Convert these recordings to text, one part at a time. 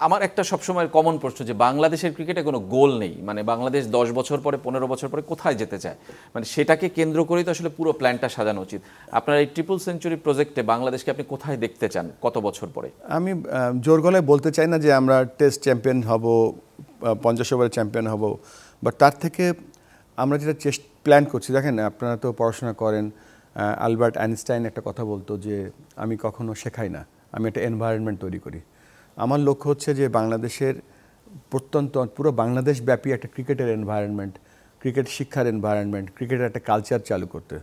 আমার একটা সবসময় কমন প্রশ্ন যে বাংলাদেশের ক্রিকেটে কোনো গোল নেই, মানে বাংলাদেশ 10 বছর পরে 15 বছর পরে কোথায় যেতে চায়, মানে সেটাকে কেন্দ্র করেই তো আসলে পুরো প্ল্যানটা সাজানো উচিত। আপনার এই ট্রিপল সেঞ্চুরি প্রজেক্টে বাংলাদেশকে আপনি কোথায় দেখতে চান কত বছর পরে? আমি জোর গলায় বলতে চাই না যে আমরা টেস্ট চ্যাম্পিয়ন হব, 50 ওভারের চ্যাম্পিয়ন হব, বাট তার থেকে আমরা যেটা প্ল্যান করছি, দেখেন আপনারা তো পড়াশোনা করেন, আলবার্ট আইনস্টাইন একটা কথা বলতো যে আমি কখনো শেখাই না, আমি একটা এনভায়রনমেন্ট তৈরি করি। আমার লক্ষ্য হচ্ছে যে বাংলাদেশের প্রত্যন্ত পুরো বাংলাদেশ ব্যাপী একটা ক্রিকেটের এনভায়রনমেন্ট, ক্রিকেট শিক্ষার এনভায়রনমেন্ট, ক্রিকেটের একটা কালচার চালু করতে,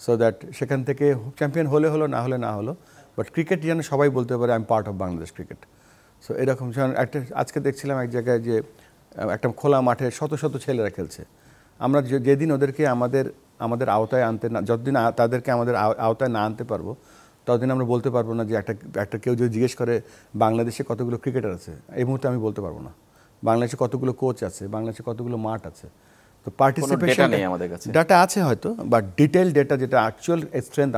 সো দ্যাট সেখান থেকে চ্যাম্পিয়ন হলে হলো, না হলে না হলো, বাট ক্রিকেট যেন সবাই বলতে পারে I am part of Bangladesh cricket. So এরকম একটা আজকে দেখছিলাম এক জায়গায় যে একটা খোলা মাঠে শত শত ছেলেরা খেলছে। আমরা যেদিন ওদেরকে আমাদের আওতায় আনতে না, যতদিন তাদেরকে আমাদের আওতায় না আনতে পারবো, ততদিন আমরা বলতে পারবো না যে একটা কেউ যদি জিজ্ঞেস করে বাংলাদেশে কতগুলো ক্রিকেটার আছে, এই মুহূর্তে আমি বলতে পারবো না। বাংলাদেশে কতগুলো কোচ আছে, বাংলাদেশে কতগুলো মাঠ আছে। তো পার্টিসিপেশন ডাটা আছে হয়তো, বাট ডিটেল ডেটা যেটা অ্যাকচুয়াল স্ট্রেংথ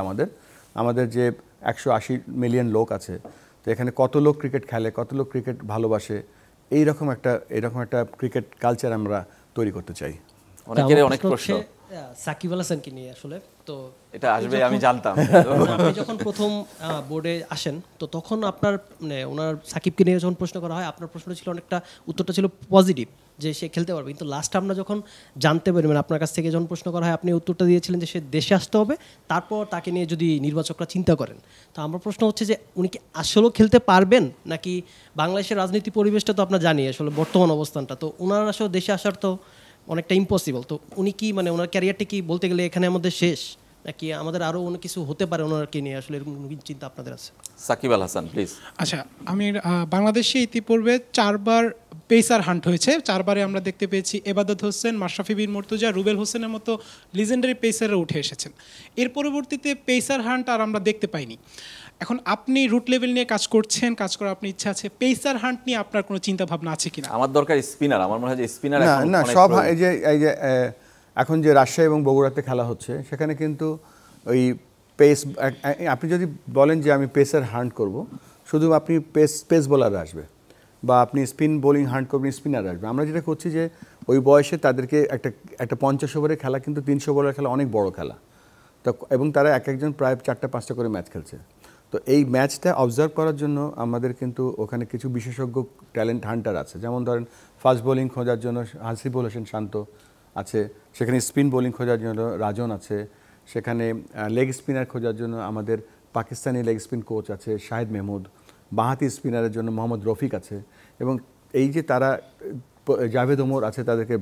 আমাদের যে 180 মিলিয়ন লোক আছে, তো এখানে কত লোক ক্রিকেট খেলে, কত লোক ক্রিকেট ভালোবাসে, এইরকম একটা ক্রিকেট কালচার আমরা তৈরি করতে চাই। অনেক প্রশ্ন সাকিব আল হাসানকে নিয়ে আসলে, তো এটা আসবে আমি জানতাম। আপনি যখন প্রথম বোর্ডে আসেন তো তখন আপনার মানে ওনার সাকিবকে নিয়ে যখন প্রশ্ন করা হয়, আপনার প্রশ্নটা ছিল অনেকটা, উত্তরটা ছিল পজিটিভ যে সে খেলতে পারবে, কিন্তু লাস্ট আমরা যখন জানতে পারি, মানে আপনার কাছ থেকে যখন প্রশ্ন করা হয়, আপনি উত্তরটা দিয়েছিলেন যে সে দেশে আসতে হবে, তারপর তাকে নিয়ে যদি নির্বাচকরা চিন্তা করেন। তো আমার প্রশ্ন হচ্ছে যে উনি কি আসলেও খেলতে পারবেন, নাকি বাংলাদেশের রাজনীতি পরিবেশটা তো আপনার জানি আসলে বর্তমান অবস্থানটা, তো ওনার আসলে দেশে আসার তো অনেকটা ইম্পসিবল, তো উনি কি মানে ওনার ক্যারিয়ারটা কি বলতে গেলে এখানে আমাদের শেষ, নাকি আমাদের আরও অনেক কিছু হতে পারে ওনারকে নিয়ে, আসলে এরকম চিন্তা আপনাদের আছে? সাকিব আল হাসান প্লিজ। আচ্ছা, আমি বাংলাদেশে ইতিপূর্বে 4 বার পেসার হান্ট হয়েছে, 4 বারে আমরা দেখতে পেয়েছি এবাদত হোসেন, মাশরাফি বিন মুর্তজা, রুবেল হোসেনের মতো লিজেন্ডারি পেসাররা উঠে এসেছেন। এর পরবর্তীতে পেসার হান্ট আর আমরা দেখতে পাইনি। এখন আপনি রুট লেভেল নিয়ে কাজ করার আপনার ইচ্ছা আছে, পেসার হান্ট নিয়ে আপনার কোনো চিন্তা ভাবনা আছে কিনা? আমার দরকার স্পিনার, আমার মনে হয় যে স্পিনার না সব এই যে এখন যে রাজশাহী এবং বগুড়াতে খেলা হচ্ছে, সেখানে কিন্তু ওই পেস, আপনি যদি বলেন যে আমি পেসার হান্ট করব, শুধু আপনি পেস বোলার আসবে, বা আপনি স্পিন বোলিং হান্ট করবেন, স্পিনার আসবে। আমরা যেটা করছি যে ওই বয়সে তাদেরকে একটা 50 ওভারের খেলা কিন্তু 300 ওভারের খেলা অনেক বড় খেলা, তো এবং তারা একজন প্রায় 4টা-5টা করে ম্যাচ খেলছে। তো এই ম্যাচটা অবজার্ভ করার জন্য আমাদের কিন্তু ওখানে কিছু বিশেষজ্ঞ ট্যালেন্ট হান্টার আছে, যেমন ধরেন ফাস্ট বোলিং খোঁজার জন্য হাসিবুল হোসেন শান্ত আছে, সেখানে স্পিন বোলিং খোঁজার জন্য রাজন আছে, সেখানে লেগ স্পিনার খোঁজার জন্য আমাদের পাকিস্তানি লেগ স্পিন কোচ আছে শাহিদ মেহমুদ, বাঁহাতি স্পিনারের জন্য মোহাম্মদ রফিক আছে, এবং এই যে তারা জাভেদ ওমর আছে তাদেরকে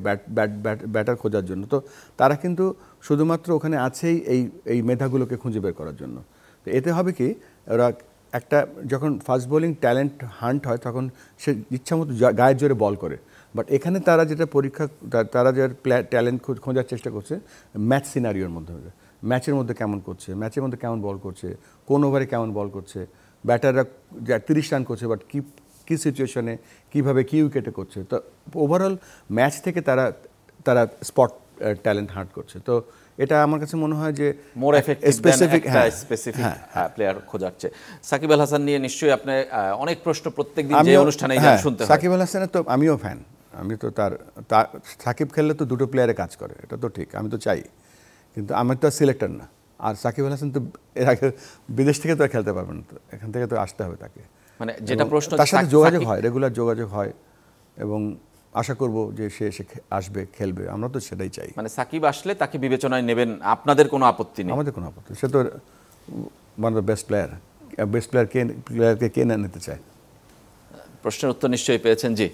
ব্যাটার খোঁজার জন্য। তো তারা কিন্তু শুধুমাত্র ওখানে আছেই এই মেধাগুলোকে খুঁজে বের করার জন্য। তো এতে হবে কি, ওরা একটা যখন ফাস্ট বোলিং ট্যালেন্ট হান্ট হয়, তখন সে ইচ্ছামতো গায়ের জোরে বল করে, বাট এখানে তারা যেটা তারা যে ট্যালেন্ট খোঁজার চেষ্টা করছে ম্যাচ সিনারিওর মধ্যে, ম্যাচের মধ্যে কেমন করছে, ম্যাচের মধ্যে কেমন বল করছে, কোন ওভারে কেমন বল করছে, ব্যাটাররা 30 রান করছে, বাট কী সিচুয়েশনে কীভাবে কী উইকেটে করছে। তো ওভারঅল ম্যাচ থেকে তারা স্পট ট্যালেন্ট হান্ট করছে। তো এটা আমার কাছে মনে হয় যে মোর এফেক্টিভ স্পেসিফিক প্লেয়ার খোঁজাচ্ছে। সাকিব আল হাসান নিয়ে নিশ্চয়ই আপনি অনেক প্রশ্ন প্রত্যেকদিন যে অনুষ্ঠানে শুনতে হয়। সাকিব আল হাসানের তো আমিও ফ্যান, আমি তো তার সাকিব খেললে তো দুটো প্লেয়ারে কাজ করে, এটা তো ঠিক, আমি তো চাই, কিন্তু আমি তো সিলেক্টর না। আর সাকিব আল হাসান তো এর আগে বিদেশ থেকে তো খেলতে পারবেন না, তো এখান থেকে তো আসতে হবে তাকে, মানে যেটা প্রশ্ন তার সাথে যোগাযোগ হয়, রেগুলার যোগাযোগ হয়, এবং আশা করব যে সে আসবে, খেলবে, আমরা তো সেটাই চাই। মানে সাকিব আসলে তাকে বিবেচনায় নেবেন, আপনাদের কোনো আপত্তি নেই? আমাদের কোনো আপত্তি, সে তো ওয়ান অফ দ্য বেস্ট প্লেয়ারকে কে না নিতে চায়। প্রশ্নের উত্তর নিশ্চয়ই পেয়েছেন। জি।